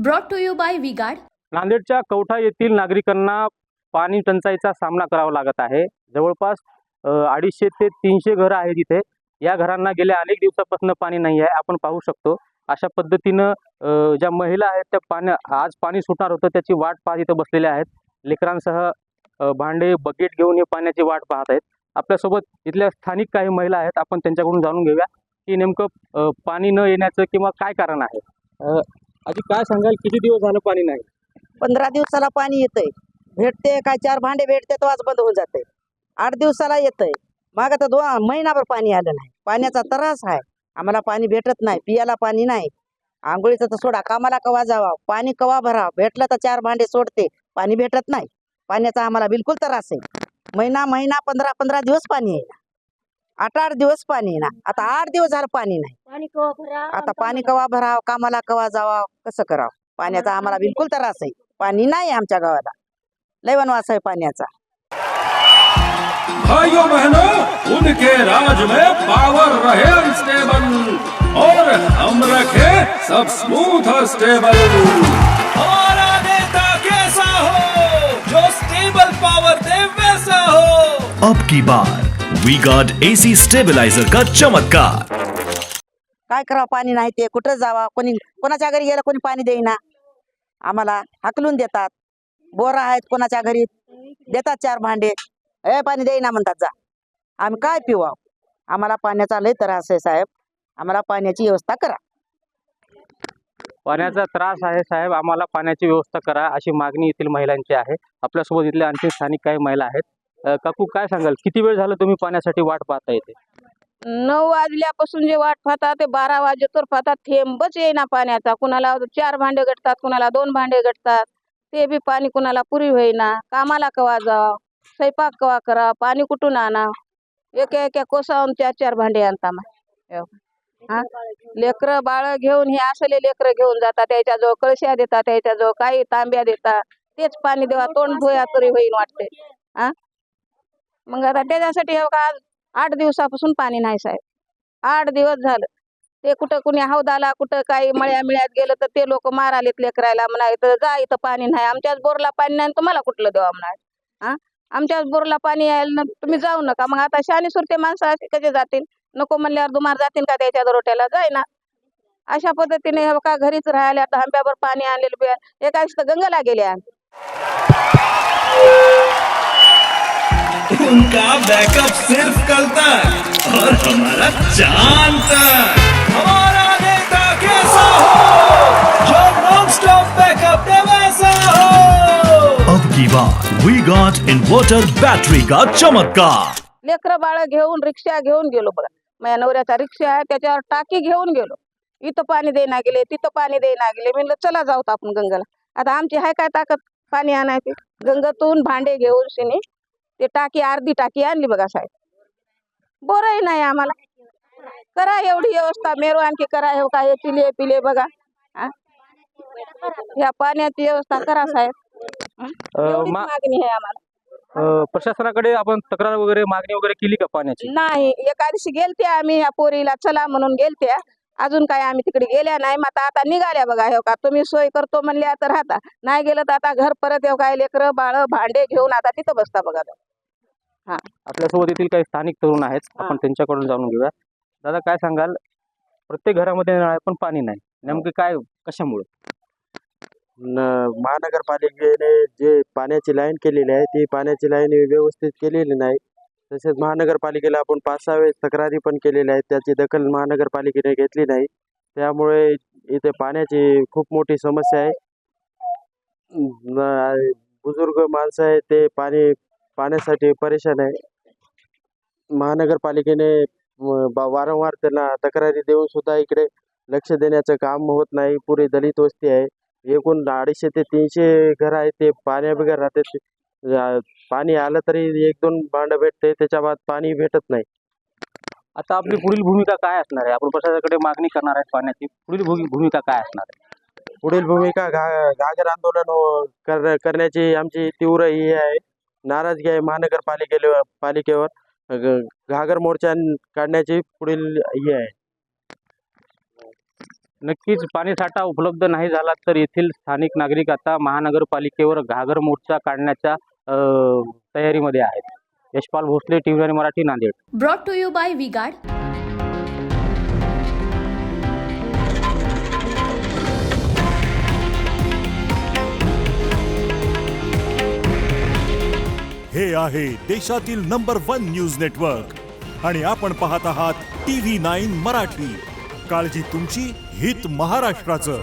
brought to you by V-Guard. नांदेडच्या कवठा येथील नागरिकांना पाणी टंचाईचा सामना करावा लागत आहे. जवळपास 250 ते 300 घरं आहेत इथे. या घरांना गेल्या अनेक दिवसापासून पाणी नाही आहे. आपण पाहू शकतो अशा पद्धतीनं ज्या महिला आहेत त्या आज पाणी सुटणार होतं त्याची वाट पाहत इथं बसलेल्या आहेत. लेकरांसह भांडे बकेट घेऊन हे पाण्याची वाट पाहत आहेत. आपल्यासोबत इथल्या स्थानिक काही महिला आहेत. आपण त्यांच्याकडून जाणून घेऊया की नेमकं पाणी न येण्याचं किंवा काय कारण आहे. आधी काय सांगाल, किती दिवस झालं पाणी नाही? 15 दिवसाला पाणी येतंय. भेटते काय 4 भांडे भेटते तो आज बंद होऊन जाते. 8 दिवसाला येतंय. माग तर 2 महिनाभर पाणी आलं नाही. पाण्याचा त्रास आहे आम्हाला. पाणी भेटत नाही, पियाला पाणी नाही. आंघोळीचं तर सोडा, कामाला कवा जावा, पाणी कवा भरा. भेटलं तर 4 भांडे सोडते, पाणी भेटत नाही. पाण्याचा आम्हाला बिलकुल त्रास आहे. महिना 15 दिवस पाणी आहे. 8 दिवस पाणी ना. आता 8 दिवस झालं पाणी नाही. आता पाणी कवा भराव, कामाला कवा जावा, कसं करावं. पाण्याचा आम्हाला बिलकुल त्रास आहे. पाणी नाही आमच्या गावाला. लय वनवास आहे पाण्याचा. भाइयों बहनों, उनके राज में पावर रहे अनस्टेबल और हम रखे सब स्मूथ और स्टेबल। हमारा नेता कैसा हो जो स्टेबल पावर दे वैसा हो। अब की बार वीगार्ड एसी स्टेबलाइजर का चमत्कार। काय करावं, पाणी नाही ते कुठं जावा. कोणाच्या घरी गेलं कोणी पाणी देईना. आम्हाला हाकलून देतात. बोरा आहेत कोणाच्या घरी, देतात 4 भांडे, पाणी देईना म्हणतात, जा. आम्ही काय पिवाव. आम्हाला पाण्याचा लय त्रास आहे साहेब. आम्हाला पाण्याची व्यवस्था करा. पाण्याचा त्रास आहे साहेब, आम्हाला पाण्याची व्यवस्था करा अशी मागणी येथील महिलांची आहे. आपल्यासोबत इथल्या आणखी स्थानिक काही महिला आहेत. काकू, काय सांगाल, किती वेळ झालं तुम्ही पाण्यासाठी वाट पाहता येते? 9 वाजल्यापासून जे वाट पाहतात ते 12 वाजेतोर पाहतात. थेंबच येईना पाण्याचा. कुणाला 4 भांडे गटतात, कुणाला 2 भांडे गटतात. ते बी पाणी कुणाला पुरी होईना. कामाला कवा जाव, स्वयंपाक कवा करा, पाणी कुठून आणा. एक कोसावून 4 भांडे आणता. हा, लेकरं बाळ घेऊन हे असले लेकरं घेऊन जातात. त्याच्याजवळ कळश्या देतात, त्याच्याजवळ काही तांब्या देतात. तेच पाणी देवा, तोंड धुया तरी होईन वाटते. हा, मग आता त्याच्यासाठी आज 8 दिवसापासून पाणी नाही साहेब. 8 दिवस झालं. ते कुठं कुणी हौदाला, कुठं काही मळ्यात गेलं तर ते लोक मारालेत लेकरायला. म्हणायचं जा, इथं पाणी नाही. आमच्याच बोरला पाणी नाही, तुम्हाला कुठलं देवा म्हणाय. हा, आमच्याच बोरला पाणी यायला तुम्ही जाऊ नका. मग आता शानी सुरते माणसं असे कसे जातील? नको म्हणल्यावर दुमार जातील का त्याच्या दरोट्याला? जाय ना. अशा पद्धतीने का घरीच राहायला. आता आंब्यावर पाणी आणलेलं एका तर गंगाला गेल्या. उनका बैकअप सिर्फ कल तक और हमारा चांद तक। हमारा नेता कैसा हो जो नॉन स्टॉप बैकअप दे वैसा हो। अब की बार वीगार्ड इन्वर्टर बैटरी का चमत्कार। लेकरं बाळ घेऊन रिक्षा घेऊन गेलो बघा. माझ्या नवऱ्याचा रिक्षा आहे, त्याच्यावर टाकी घेऊन गेलो. इथं पाणी देना गेले, तिथं पाणी देना गेले. म्हणलं चला जाऊत आपण गंगाला. आता आमची हाय काय ताकद पाणी आणायची. गंगातून भांडे घेऊन शिनी ते टाकी, अर्धी टाकी आणली बघा साहेब. बोरही नाही आम्हाला. करा एवढी व्यवस्था, मेरो आणखी करा. हे काय पिले पिले बघा. ह्या पाण्याची व्यवस्था करा साहेब. एवढीच मागणी आहे आम्हाला. प्रशासनाकडे आपण तक्रार वगैरे, मागणी वगैरे केली का पाण्याची? नाही, एका दिवशी गेलते आम्ही. ह्या पोरीला चला म्हणून गेलते. अजून काय आम्ही तिकडे गेल्या नाही. मग आता निघाल्या बघा. हे का तुम्ही सोय करतो म्हणल्या तर राहता, नाही गेलं तर आता घर परत येऊ काय. लेकरं बाळ भांडे घेऊन आता तिथं बसता बघा. हा, आपल्यासोबत येथील काही स्थानिक तरुण आहेत. आपण त्यांच्याकडून जाणून घेऊया. दादा, काय सांगाल, प्रत्येक घरामध्ये नळ आहे पण पाणी नाही, नेमकं काय, कशामुळे? महानगरपालिकेने जे पाण्याची लाईन केलेली आहे ती पाण्याची लाईन व्यवस्थित केलेली नाही. तसेच महानगरपालिकेला आपण 5-6 वेळेस तक्रारी पण केलेल्या आहेत. त्याची दखल महानगरपालिकेने घेतली नाही. त्यामुळे इथे पाण्याची खूप मोठी समस्या आहे. बुजुर्ग माणसं आहे ते पाण्यासाठी परेशान आहे. महानगरपालिकेने वारंवार त्यांना तक्रारी देऊन सुद्धा इकडे लक्ष देण्याचं काम होत नाही. पुरी दलित वस्ती आहे. एकूण 250 ते 300 घर आहेत ते पाण्याबिगर राहतात. पाणी आलं तरी 1-2 भांडं भेटते, त्याच्या बाद पाणी भेटत नाही. आता आपली पुढील भूमिका काय असणार आहे? आपण प्रशासनाकडे मागणी करणार आहे पाण्याची. पुढील भूमिका काय असणार आहे? पुढील भूमिका घागर आंदोलन करण्याची आमची तीव्र ही आहे, नाराजगी आहे. महानगरपालिकेवर घागर मोर्चा काढण्याची पुढील ही आहे. नक्कीच पाणीसाठा उपलब्ध नाही झाला तर येथील स्थानिक नागरिक आता महानगरपालिकेवर घागर मोर्चा काढण्याच्या तयारीमध्ये आहेत. Yashpal Bhosale, TV Marathi, Nanded. Brought to you by V-Guard. हे आहे देशातील नंबर 1 न्यूज नेटवर्क आणि आपण पाहत आहात TV9 मराठी. काळजी तुमची, हित महाराष्ट्राचं.